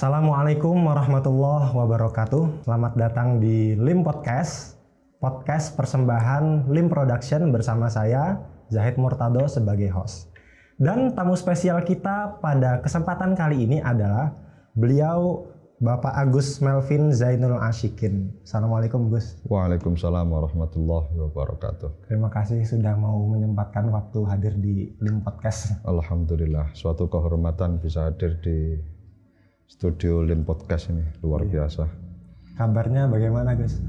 Assalamualaikum warahmatullahi wabarakatuh. Selamat datang di LIM Podcast, podcast persembahan LIM Production bersama saya, Zahid Murtado sebagai host. Dan tamu spesial kita pada kesempatan kali ini adalah beliau Bapak Agus Melvin Zainul Ashikin. Assalamualaikum Gus. Waalaikumsalam warahmatullahi wabarakatuh. Terima kasih sudah mau menyempatkan waktu hadir di LIM Podcast. Alhamdulillah, suatu kehormatan bisa hadir di studio LIM Podcast ini, luar biasa. Kabarnya bagaimana Gus?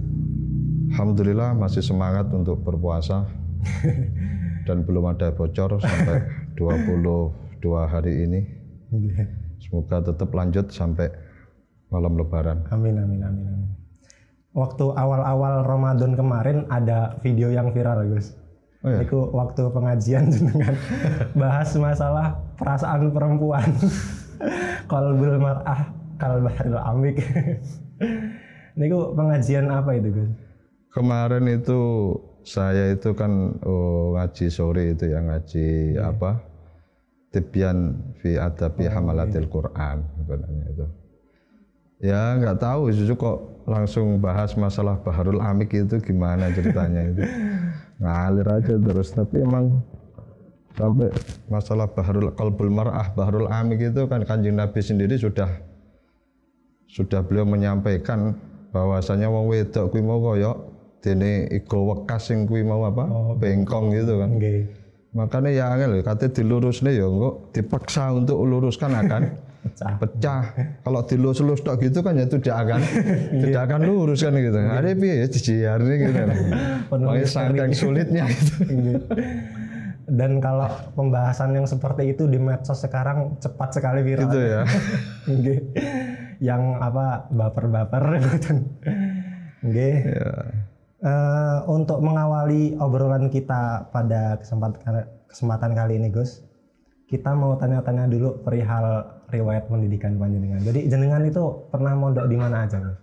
Alhamdulillah masih semangat untuk berpuasa dan belum ada bocor sampai 22 hari ini. Semoga tetap lanjut sampai malam lebaran. Amin. Waktu awal-awal Ramadan kemarin ada video yang viral Gus. Oh ya? Itu waktu pengajian dengan bahas masalah perasaan perempuan. Qalbul mar'ah kal bahril amik. Ini pengajian apa itu Gus? Kemarin itu saya itu kan ngaji sore itu ya, ngaji apa? Tibyan fi adabi hamalatil Quran sebenarnya itu. Ya nggak tahu justru kok langsung bahas masalah bahrul amik itu gimana ceritanya itu. Ngalir aja terus, tapi emang sampai masalah bahrul qalbul mar'ah, bahrul amik itu kan Kanjeng Nabi sendiri sudah beliau menyampaikan bahwasanya wong wedok kuwi mau kaya dene igo wekas sing kuwi mau apa? Bengkong gitu kan. Okay. Makanya ya angel kate dilurusne ya engko dipaksa untuk luruskan akan pecah. Kalau dilurus tok gitu kan ya tidak akan lurus kan gitu. Ada piye ya dijiarne gitu. Makanya saking sulitnya itu. Dan kalau pembahasan yang seperti itu di medsos sekarang cepat sekali viral. Gitu ya. Yang apa baper-baper gitu. Ya. Untuk mengawali obrolan kita pada kesempatan kali ini Gus, kita mau tanya-tanya dulu perihal riwayat pendidikan panjenengan. Jadi jenengan itu pernah mondok di mana aja Gus?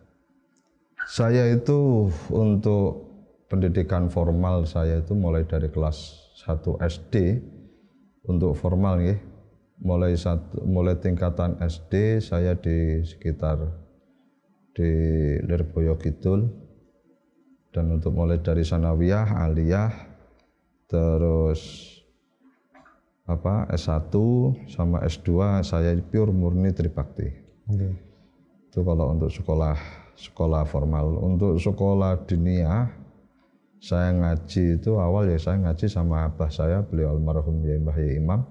Saya itu untuk pendidikan formal saya itu mulai dari kelas 1 SD untuk formal ya. Mulai tingkatan SD saya di sekitar di Lirboyo Kidul, dan untuk mulai dari sanawiyah, aliyah, terus S1 sama S2 saya pure murni Tribakti. Okay. Itu kalau untuk sekolah formal. Untuk sekolah diniyah saya ngaji itu awal ya saya ngaji sama abah saya, beliau almarhum Yai Mbah Yai Imam.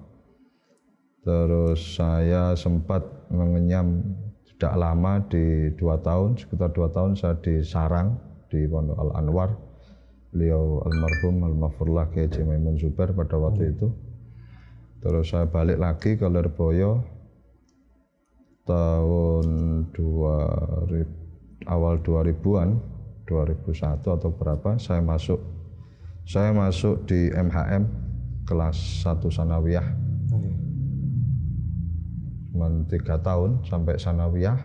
Terus saya sempat mengenyam tidak lama di 2 tahun, sekitar 2 tahun saya di Sarang di Pondok Al Anwar. Beliau almarhum Al-Mafurlah Kiai Haji Maimun Zubair pada waktu itu. Terus saya balik lagi ke Lirboyo tahun awal 2000-an. 2001 atau berapa saya masuk di MHM kelas 1 sanawiyah. Cuman 3 tahun sampai sanawiyah.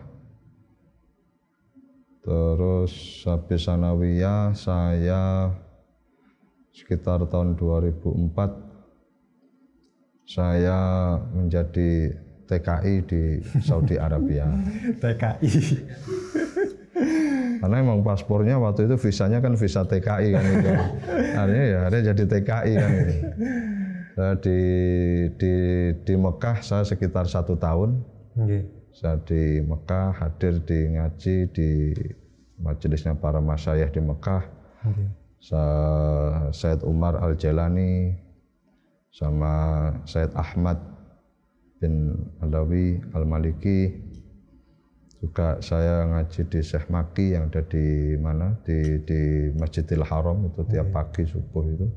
Terus habis sanawiyah saya sekitar tahun 2004 saya menjadi TKI di Saudi Arabia. TKI. Karena emang paspornya waktu itu visanya kan visa TKI kan itu. Artinya ya ada jadi TKI kan itu. Saya di Mekah saya sekitar 1 tahun. Okay. Saya di Mekah hadir di ngaji di majelisnya para masyayikh di Mekah. Okay. Sayyid Umar Al-Jalani sama Sayyid Ahmad bin Alawi Al-Maliki. Juga saya ngaji di Syekh Maki yang ada di mana di Masjidil Haram itu tiap pagi subuh itu.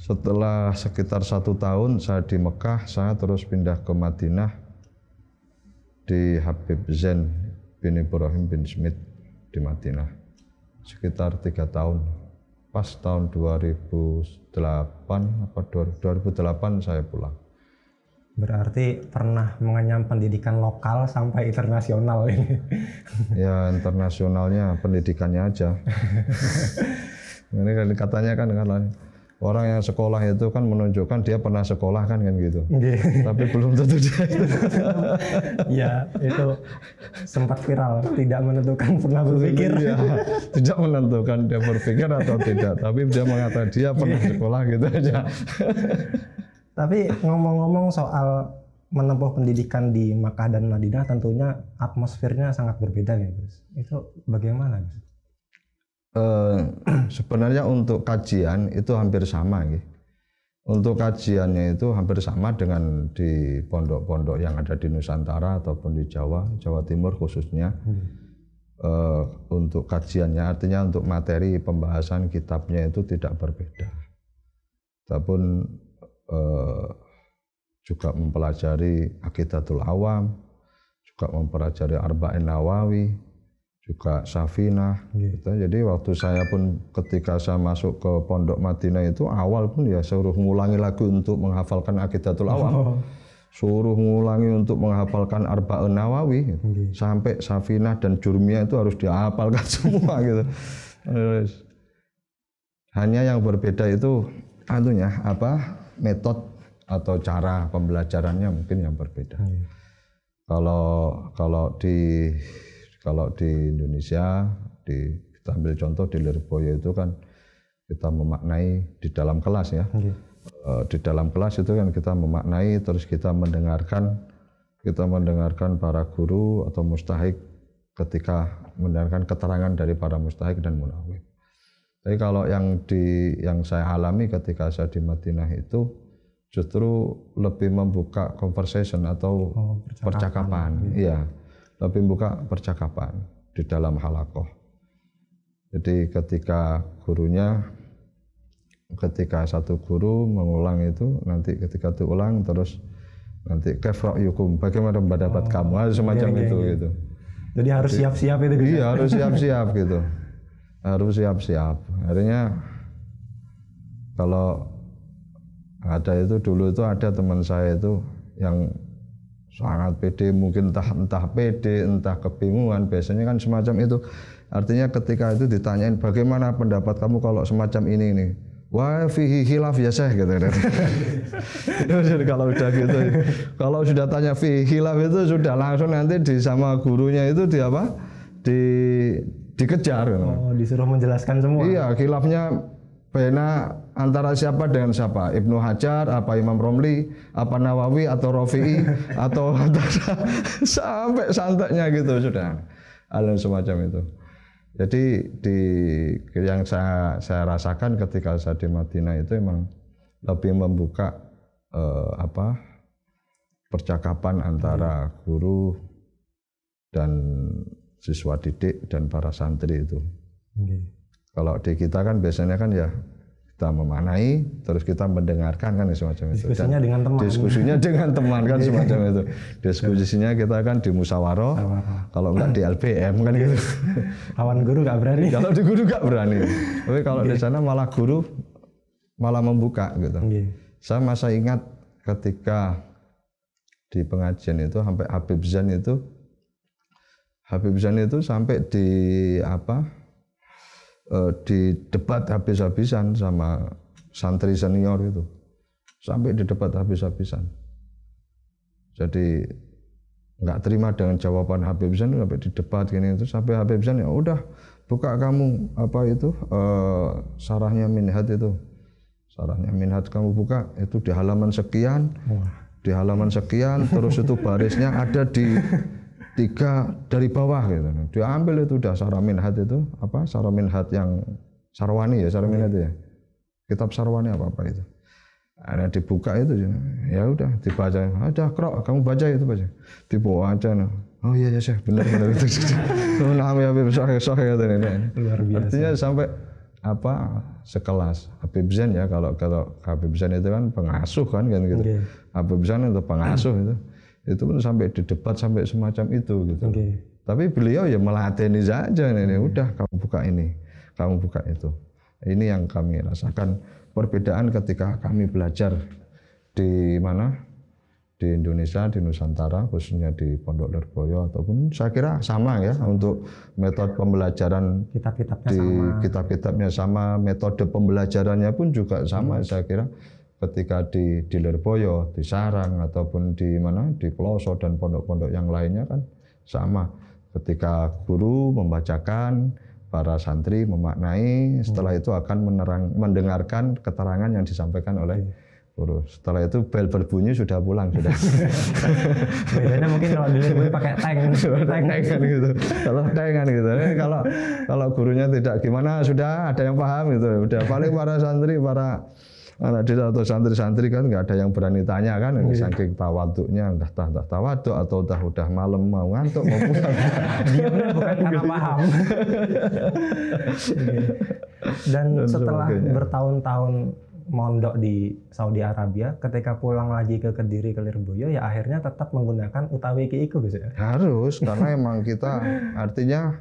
Setelah sekitar 1 tahun saya di Mekah, saya terus pindah ke Madinah di Habib Zain bin Ibrahim bin Smith di Madinah. Sekitar 3 tahun. Pas tahun 2008 saya pulang. Berarti pernah mengenyam pendidikan lokal sampai internasional ini. Ya internasionalnya pendidikannya aja. Ini katanya kan Orang yang sekolah itu kan menunjukkan dia pernah sekolah kan gitu. Tapi belum tentu dia itu. Ya, itu sempat viral, tidak menentukan pernah berpikir. Ya, tidak menentukan dia berpikir atau tidak, tapi dia mengatakan dia pernah sekolah gitu aja. Tapi ngomong-ngomong soal menempuh pendidikan di Makkah dan Madinah, tentunya atmosfernya sangat berbeda ya Gus. Itu bagaimana Gus? Sebenarnya untuk kajian itu hampir sama gitu. Untuk kajiannya itu hampir sama dengan di pondok-pondok yang ada di Nusantara ataupun di Jawa Timur khususnya. Untuk kajiannya artinya untuk materi pembahasan kitabnya itu tidak berbeda. Ataupun juga mempelajari Aqidatul Awam, juga mempelajari Arba'in Nawawi, juga Safinah gitu. Jadi waktu saya pun ketika saya masuk ke Pondok Madinah itu awal pun ya suruh ngulangi lagi untuk menghafalkan Aqidatul Awam. Suruh ngulangi untuk menghafalkan Arba'in Nawawi sampai Safinah dan Jurmiyah itu harus dihafalkan semua gitu. Hanya yang berbeda itu metode atau cara pembelajarannya mungkin yang berbeda. Kalau di Indonesia, kita ambil contoh di Lirboyo itu kan kita memaknai di dalam kelas ya. Di dalam kelas itu kan kita memaknai, terus kita mendengarkan para guru atau mustahik ketika mendengarkan keterangan dari para mustahik dan munawwir. Tapi kalau yang saya alami ketika saya di Madinah itu justru lebih membuka conversation atau percakapan. Iya. Lebih membuka percakapan di dalam halaqah. Jadi ketika satu guru mengulang itu, nanti ketika diulang terus nanti kaif ra'yukum, bagaimana pendapat kamu, semacam itu gitu. Jadi harus siap-siap itu gitu. Iya, harus siap-siap gitu. Harus siap-siap. Artinya kalau ada itu dulu itu ada teman saya itu yang sangat pede, mungkin entah pede, entah kebingungan, biasanya kan semacam itu. Artinya ketika itu ditanyain bagaimana pendapat kamu kalau semacam ini. Wah, fihi khilaf ya Syekh gitu. Jadi kalau udah gitu, kalau sudah tanya fihi khilaf itu sudah langsung nanti sama gurunya itu dikejar. Disuruh menjelaskan semua. Iya, khilafnya antara siapa dengan siapa, Ibnu Hajar, apa Imam Romli, apa Nawawi atau Rafi'i atau sampai santaknya gitu sudah, alam semacam itu. Jadi yang saya rasakan ketika saya di Madinah itu emang lebih membuka percakapan antara guru dan siswa didik dan para santri itu. Kalau di kita kan biasanya kan ya kita memanai, terus kita mendengarkan kan semacam itu. Diskusinya dengan teman. Diskusinya dengan teman kan semacam itu. Diskusinya kita kan di musyawarah, kalau enggak di LBM kan gitu. Lawan guru nggak berani. Kalau di guru nggak berani. Tapi kalau di sana malah guru malah membuka gitu. Saya masih ingat ketika di pengajian itu sampai Habib Zain itu sampai di debat habis-habisan sama santri senior itu, sampai di debat habis-habisan. Jadi nggak terima dengan jawaban Habib Zain sampai di debat gini itu, sampai Habib Zain ya udah buka kamu sarahnya Minhaj itu, sarahnya Minhaj kamu buka itu di halaman sekian, terus itu barisnya ada di 3 dari bawah gitu. Diambil itu udah Sarah Minhaj itu, Sarah Minhaj yang Sarwani ya, Sarah Minhaj ya. Kitab Sarwani apa itu. Ada dibuka itu ya udah dibaca. Ada kamu baca itu baca. Dibawa aja. Oh iya Syekh, benar itu. Nama Habib Sahih katanya. Luar biasa. Artinya sampai sekelas Habib Zain ya, kalau Habib Zain itu kan pengasuh kan gitu. Habib Zain itu pengasuh itu pun sampai di debat sampai semacam itu gitu. Tapi beliau ya melateni saja ini, udah kamu buka ini, kamu buka itu. Ini yang kami rasakan perbedaan ketika kami belajar di di Indonesia, di Nusantara, khususnya di Pondok Lirboyo, ataupun saya kira sama ya untuk metode pembelajaran kitab-kitabnya sama, metode pembelajarannya pun juga sama. Saya kira ketika di Lirboyo, di Sarang, ataupun di Pelosok dan pondok-pondok yang lainnya kan sama. Ketika guru membacakan, para santri memaknai, setelah itu akan mendengarkan keterangan yang disampaikan oleh guru. Setelah itu bel berbunyi sudah pulang sudah. Bedanya mungkin kalau di Lirboyo pakai tank kan gitu. Kalau tank kan gitu. Kalau gurunya tidak gimana sudah ada yang paham gitu. Udah paling para santri, para anak didik atau santri-santri kan nggak ada yang berani tanya kan, saking tawaduknya, entah tawaduk atau udah malam mau ngantuk mau pulang. Diamnya bukan karena paham. Dan setelah bertahun-tahun mondok di Saudi Arabia, ketika pulang lagi ke Kediri, ke Lirboyo, ya akhirnya tetap menggunakan utawi ki iku gitu ya? Harus, karena emang kita artinya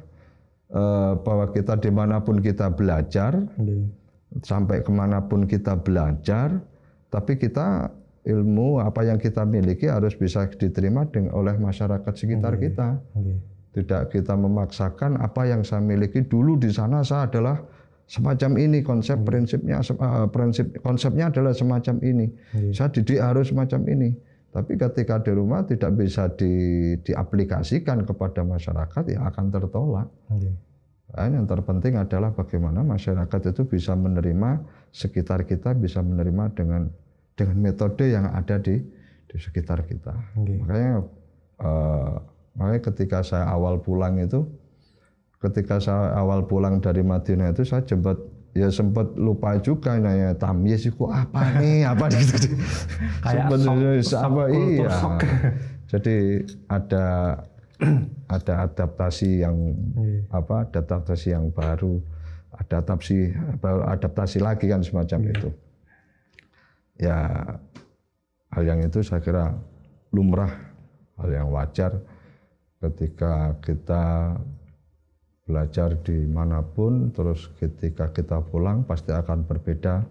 bahwa kita dimanapun kita belajar, sampai kemanapun kita belajar, tapi kita ilmu apa yang kita miliki harus bisa diterima oleh masyarakat sekitar kita. Tidak kita memaksakan apa yang saya miliki dulu di sana saya adalah semacam ini, konsepnya adalah semacam ini. Saya didik harus semacam ini. Tapi ketika di rumah tidak bisa diaplikasikan kepada masyarakat, ya akan tertolak. Yang terpenting adalah bagaimana masyarakat itu bisa menerima sekitar kita, bisa menerima dengan metode yang ada di sekitar kita. Makanya ketika saya awal pulang dari Madinah itu saya sempat lupa juga nanya tamyiz itu apa nih, apa gitu. Kayak iya. Jadi ada adaptasi yang adaptasi yang baru, adaptasi lagi kan semacam itu. Ya hal yang itu saya kira lumrah, hal yang wajar ketika kita belajar dimanapun, terus ketika kita pulang pasti akan berbeda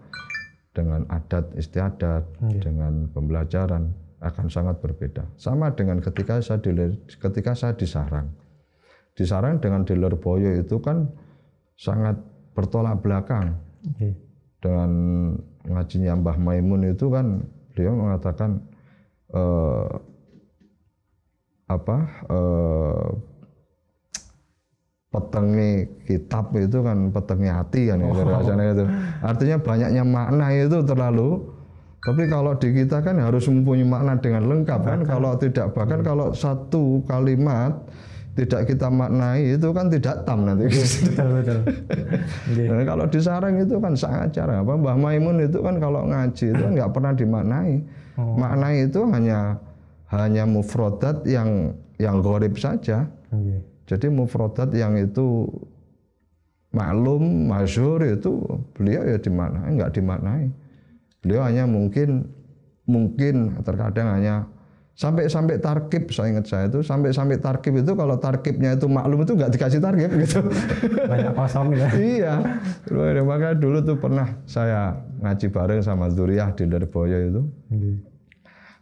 dengan adat istiadat, dengan pembelajaran akan sangat berbeda. Sama dengan ketika saya di Sarang. Di Sarang dengan di Lirboyo itu kan sangat bertolak belakang. Dengan ngajinya Mbah Maimun itu kan beliau mengatakan petengi kitab itu kan petengi hati kan itu. Artinya banyaknya makna itu terlalu. Tapi kalau di kita kan harus mempunyai makna dengan lengkap kan. Kalau tidak, bahkan kalau satu kalimat tidak kita maknai itu kan tidak tam nanti. Betul. Nah, kalau di Sarang itu kan sangat cara. Mbah Maimun itu kan kalau ngaji itu kan nggak pernah dimaknai. Maknai itu hanya mufrodat yang gharib saja. Jadi mufrodat yang itu maklum, masyhur itu beliau ya dimaknai, nggak dimaknai. Beliau hanya mungkin terkadang hanya sampai tarkib, saya ingat saya itu sampai tarkib itu, kalau tarkibnya itu maklum itu nggak dikasih tarkib gitu. Banyak kosong ya. Iya. Makanya dulu tuh pernah saya ngaji bareng sama Zuriyah di Lirboyo itu.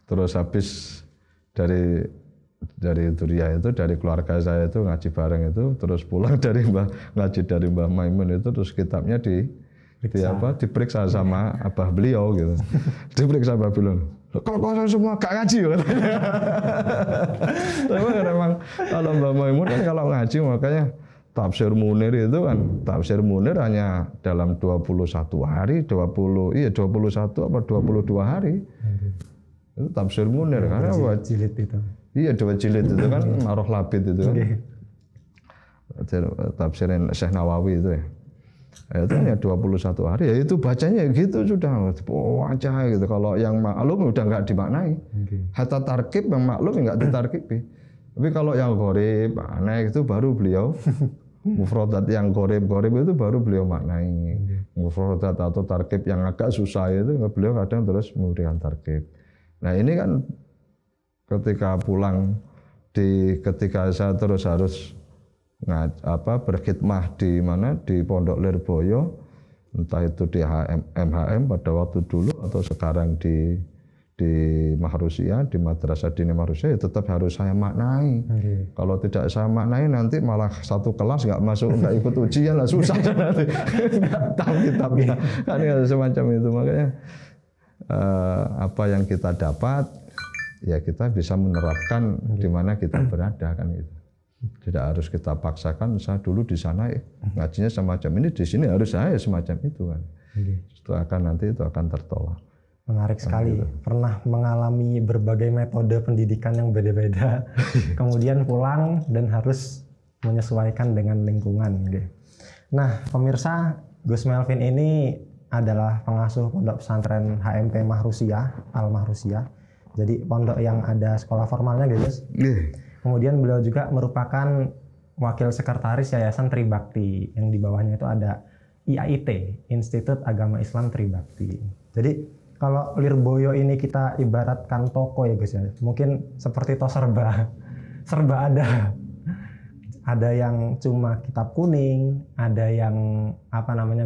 Terus habis dari Zuriyah itu, dari keluarga saya itu ngaji bareng itu, terus pulang ngaji dari Mbah Maimun itu, terus kitabnya diperiksa sama abah beliau gitu. Diperiksa abah beliau. Kok semua gak ngaji katanya. Tapi memang kalau Mbah Maimun kan kalau ngaji makanya tafsir Munir itu kan, tafsir Munir hanya dalam 21 hari, 21 apa 22 hari. Itu tafsir Munir karena buat jilid itu. Iya, 2 jilid itu kan Maroh Labid itu kan. Tafsirin Syekh Nawawi itu ya. Itu hanya 21 hari, ya itu bacanya gitu sudah, wajah gitu. Kalau yang maklum udah nggak dimaknai. Hatta tarkib yang maklum nggak ditarkibi. Tapi kalau yang gharib, aneh itu baru beliau mufrodat yang gharib itu baru beliau maknai. Mufrodat atau tarkib yang agak susah itu beliau kadang terus memberikan tarkib. Nah ini kan ketika pulang ketika saya terus harus berkhidmah di Pondok Lirboyo, entah itu di MHM pada waktu dulu atau sekarang di di Mahrusia, di Madrasah Dini Mahrusia, ya tetap harus saya maknai. Kalau tidak saya maknai nanti malah satu kelas nggak masuk, nggak ikut ujian lah, susah nanti nggak tahu kitabnya. Kan semacam itu. Makanya apa yang kita dapat ya kita bisa menerapkan di mana kita berada kan gitu. Tidak harus kita paksakan. Saya dulu di sana ngajinya semacam ini, di sini harus saya semacam itu kan. Itu akan tertolak. Menarik sekali. Pernah mengalami berbagai metode pendidikan yang beda-beda, kemudian pulang dan harus menyesuaikan dengan lingkungan. Nah, pemirsa, Gus Melvin ini adalah pengasuh pondok pesantren HMP Mahrusia, Al Mahrusia. Jadi pondok yang ada sekolah formalnya, guys. Kemudian beliau juga merupakan wakil sekretaris Yayasan Tribakti, yang di bawahnya itu ada IAIT, Institut Agama Islam Tribakti. Jadi kalau Lirboyo ini kita ibaratkan toko ya guys ya, mungkin seperti tos serba ada. Ada yang cuma kitab kuning, ada yang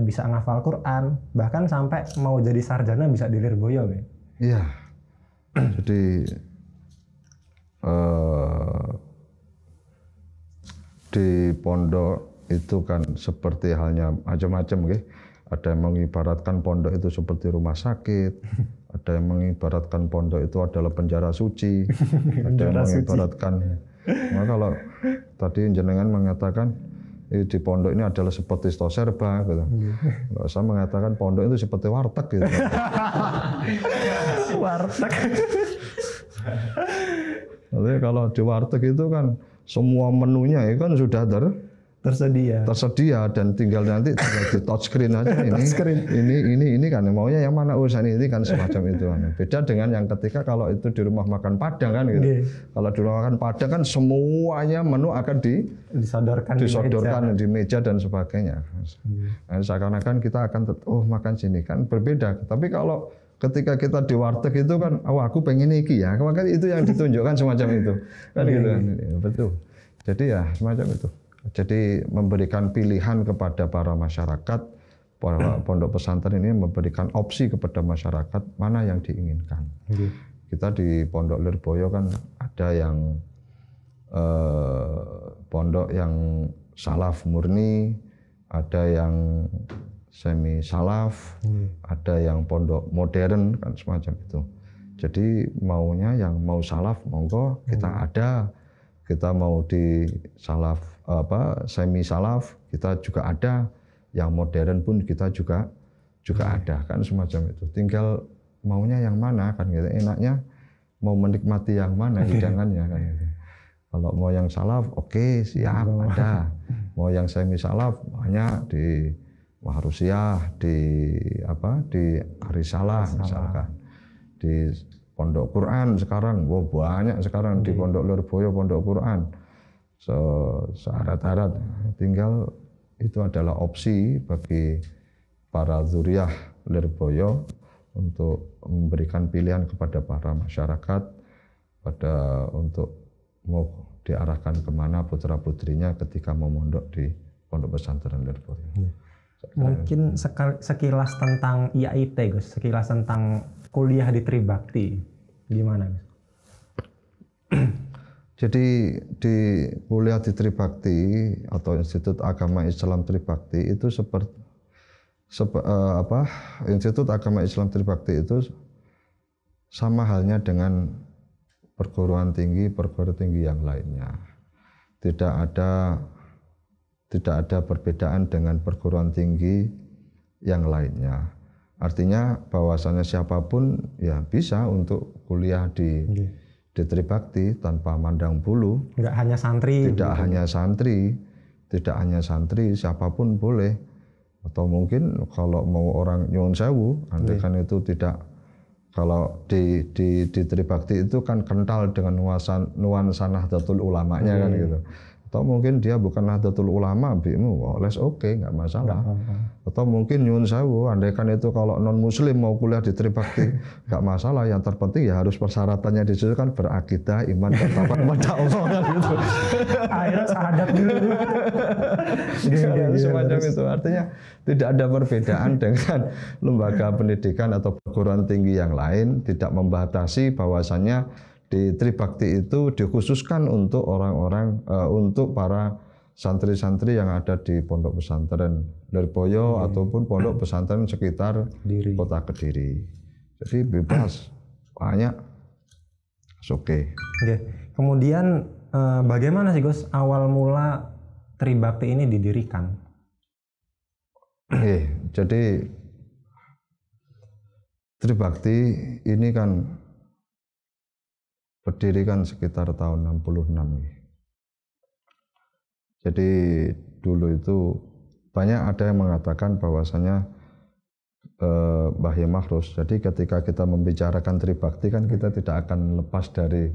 bisa ngafal Quran, bahkan sampai mau jadi sarjana bisa di Lirboyo, guys. Iya. Jadi di pondok itu kan seperti halnya macam-macam, okay? Ada yang mengibaratkan pondok itu seperti rumah sakit, ada yang mengibaratkan pondok itu adalah penjara suci, ada yang mengibaratkan. Maka kalau tadi jenengan mengatakan di pondok ini adalah seperti stoserba, gitu. Kalau saya mengatakan pondok itu seperti warteg, gitu. Warteg. Jadi kalau di warteg itu kan semua menunya itu kan sudah tersedia dan tinggal nanti di touchscreen aja ini kan maunya yang mana urusan ini kan semacam itu kan. Beda dengan yang ketika kalau itu di rumah makan Padang kan gitu. Kalau di rumah makan Padang kan semuanya menu akan disodorkan di meja dan sebagainya. Nah, seakan-akan kita akan makan sini kan berbeda. Tapi kalau ketika kita di warteg itu kan, aku pengen iki ya, maka itu yang ditunjukkan semacam itu kan gitu kan. Betul. Jadi ya semacam itu. Jadi memberikan pilihan kepada para masyarakat, para pondok pesantren ini memberikan opsi kepada masyarakat mana yang diinginkan. Kita di Pondok Lirboyo kan ada yang pondok yang salaf murni, ada yang semi salaf, ada yang pondok modern kan semacam itu. Jadi maunya yang mau salaf monggo kita ada. Kita mau di salaf semi salaf kita juga ada, yang modern pun kita juga ada kan semacam itu. Tinggal maunya yang mana kan gitu. Enaknya mau menikmati yang mana hidangannya kan gitu. Kalau mau yang salaf oke, siap ada. Mau yang semi salaf banyak di Mahrusiah, di Arisalah misalkan. Di Pondok Quran sekarang, banyak sekarang di Pondok Lirboyo Pondok Quran. Searat-arat, tinggal itu adalah opsi bagi para zuriyah Lirboyo untuk memberikan pilihan kepada para masyarakat untuk mau diarahkan kemana putra-putrinya ketika mau mondok di Pondok Pesantren Lirboyo. Mungkin sekilas tentang IAIT, Gus, sekilas tentang kuliah di Tribakti, gimana, Gus? Jadi di kuliah di Tribakti atau Institut Agama Islam Tribakti itu Institut Agama Islam Tribakti itu sama halnya dengan perguruan tinggi yang lainnya. Tidak ada perbedaan dengan perguruan tinggi yang lainnya. Artinya bahwasanya siapapun ya bisa untuk kuliah di Tribakti tanpa mandang bulu. Tidak hanya santri. Tidak hanya santri, siapapun boleh. Atau mungkin kalau mau orang nyuwun sewu, andai kan itu tidak. Kalau di Tribakti itu kan kental dengan nuansa Nahdlatul Ulamanya kan gitu. Atau mungkin dia bukan Nahdlatul Ulama, oke, nggak masalah. Atau mungkin nyuwun sewu, andaikan itu kalau non muslim mau kuliah di Tribakti, nggak masalah. Yang terpenting ya harus persyaratannya di situ kan berakidah, iman, dan takwa kepada Allah kan gitu. Akhirnya syahadat dulu. Semacam itu. Artinya tidak ada perbedaan dengan lembaga pendidikan atau perguruan tinggi yang lain, tidak membatasi bahwasannya di Tribakti itu dikhususkan untuk orang-orang, untuk para santri-santri yang ada di pondok pesantren Lirboyo ataupun pondok pesantren sekitar kota Kediri. Jadi bebas, banyak, oke. Kemudian bagaimana sih Gus awal mula Tribakti ini didirikan? Jadi Tribakti ini kan berdiri kan sekitar tahun 66. Jadi dulu itu banyak ada yang mengatakan bahwasanya Mbah Mahrus. Jadi ketika kita membicarakan Tribakti kan kita tidak akan lepas dari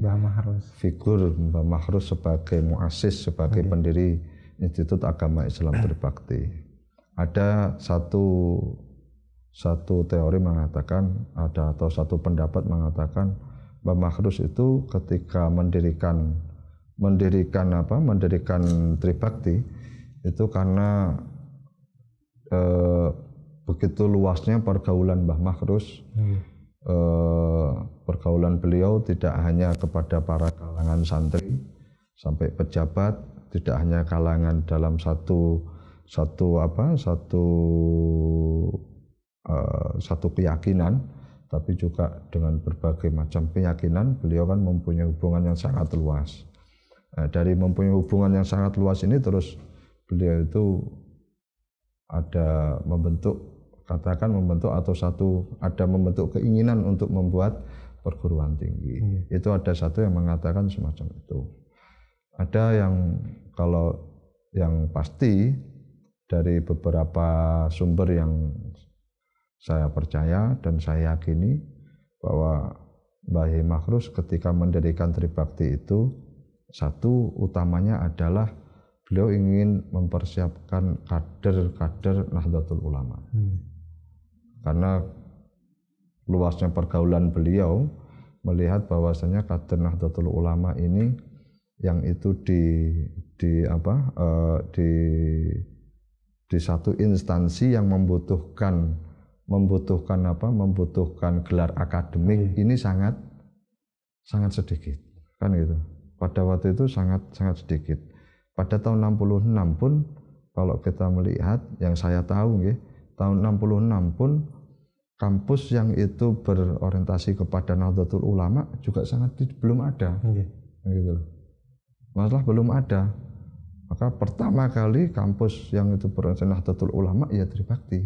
figur Mbah Mahrus sebagai muassis, sebagai pendiri Institut Agama Islam Tribakti. Ada satu teori mengatakan atau satu pendapat mengatakan Mbah Mahrus itu ketika mendirikan Tribakti itu karena begitu luasnya pergaulan Mbah Mahrus, pergaulan beliau tidak hanya kepada para kalangan santri sampai pejabat, tidak hanya kalangan dalam satu keyakinan, tapi juga dengan berbagai macam keyakinan. Beliau kan mempunyai hubungan yang sangat luas. Dari mempunyai hubungan yang sangat luas ini terus beliau itu ada membentuk keinginan untuk membuat perguruan tinggi. Itu ada satu yang mengatakan semacam itu. Ada yang kalau yang pasti dari beberapa sumber yang saya percaya dan saya yakini bahwa Mbah Mahrus ketika mendirikan Tribakti itu satu utamanya adalah beliau ingin mempersiapkan kader-kader Nahdlatul Ulama. Karena luasnya pergaulan beliau melihat bahwasanya kader Nahdlatul Ulama ini yang itu di satu instansi yang membutuhkan gelar akademik ini sangat sedikit kan gitu. Pada waktu itu sangat sedikit. Pada tahun 66 pun kalau kita melihat yang saya tahu tahun 66 pun kampus yang itu berorientasi kepada Nahdlatul Ulama juga belum ada. Gitu. Masalah belum ada. Maka pertama kali kampus yang itu berorientasi Nahdlatul Ulama ya Tribakti.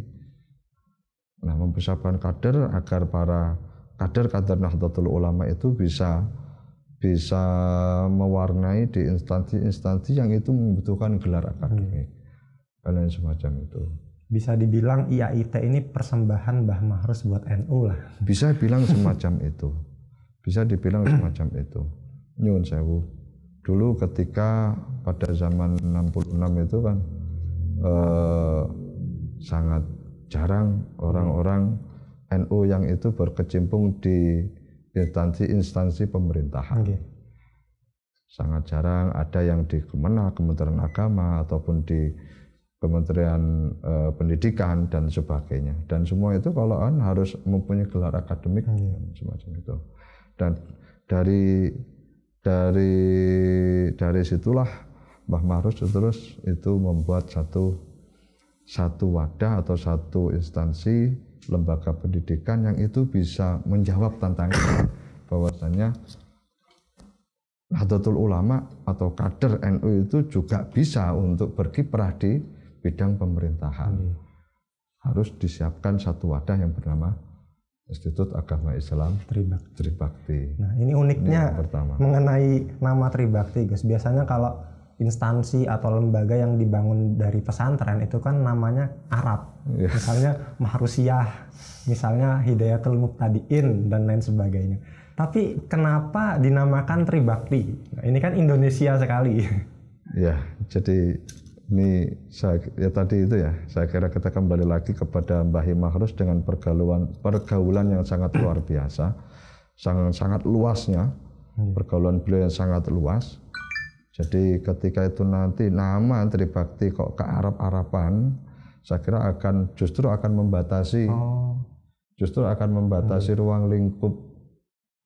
Nah, mempersiapkan kader agar para kader Nahdlatul Ulama itu bisa mewarnai di instansi-instansi yang itu membutuhkan gelar akademik dan lain semacam itu. Bisa dibilang IAIT ini persembahan Mbah Mahrus buat NU lah. Bisa bilang semacam itu. Nyuwun sewu. Dulu ketika pada zaman 66 itu kan sangat jarang orang-orang NU yang itu berkecimpung di instansi pemerintahan. Sangat jarang ada yang di Kementerian Agama ataupun di Kementerian Pendidikan dan sebagainya. Dan semua itu kalau harus mempunyai gelar akademik semacam itu. Dan dari situlah Mbah Mahrus terus itu membuat satu wadah atau satu instansi lembaga pendidikan yang itu bisa menjawab tantangan bahwasannya Nahdlatul Ulama atau kader NU itu juga bisa untuk berkiprah di bidang pemerintahan. Harus disiapkan satu wadah yang bernama Institut Agama Islam Tribakti. Nah, ini uniknya mengenai nama Tribakti, Gus. Biasanya kalau instansi atau lembaga yang dibangun dari pesantren itu kan namanya Arab. Misalnya Mahrusiyah, misalnya Hidayatul Muqtadiin dan lain sebagainya. Tapi kenapa dinamakan Tribakti? Nah, ini kan Indonesia sekali. Ya, jadi ini ya tadi itu ya, saya kira kita kembali lagi kepada Mbah Mahrus dengan pergaulan yang sangat luar biasa, sangat luasnya, pergaulan beliau yang sangat luas. Jadi ketika itu nanti nama Tribakti kok ke Arab-Araban, saya kira justru akan membatasi ruang lingkup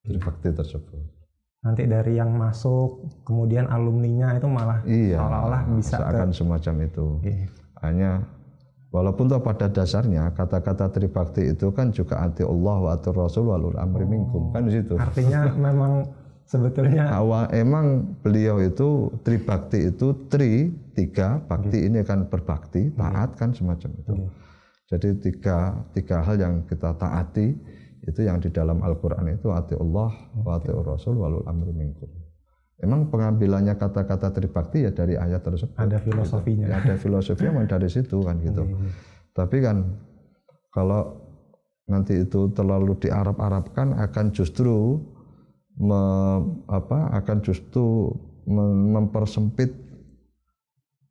Tribakti tersebut. Nanti dari yang masuk, kemudian alumninya itu malah seolah-olah bisa akan semacam itu. Hanya walaupun toh pada dasarnya kata-kata Tribakti itu kan juga ati Allah wa ati Rasul walul amri minkum, kan di situ. Artinya memang sebetulnya emang beliau itu Tribakti itu tiga bakti ini kan berbakti, taat kan semacam itu. Jadi tiga hal yang kita taati itu yang di dalam Al-Quran itu ati Allah wa ati Rasul walul amri minkum. Emang pengambilannya kata-kata Tribakti ya dari ayat tersebut. Ada filosofinya. Ya, ada filosofinya dari situ kan gitu. Tapi kan kalau nanti itu terlalu di-Arab-Arabkan akan justru mempersempit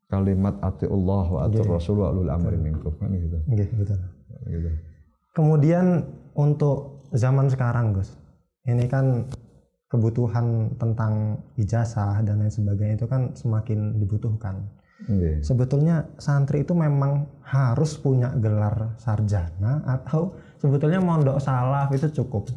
kalimat ati Allah wa ati Rasul walul amri minkum kan gitu. Betul. Gitu. Kemudian untuk zaman sekarang, Gus, ini kan kebutuhan tentang ijazah dan lain sebagainya itu kan semakin dibutuhkan. Sebetulnya santri itu memang harus punya gelar sarjana atau sebetulnya mondok salaf itu cukup?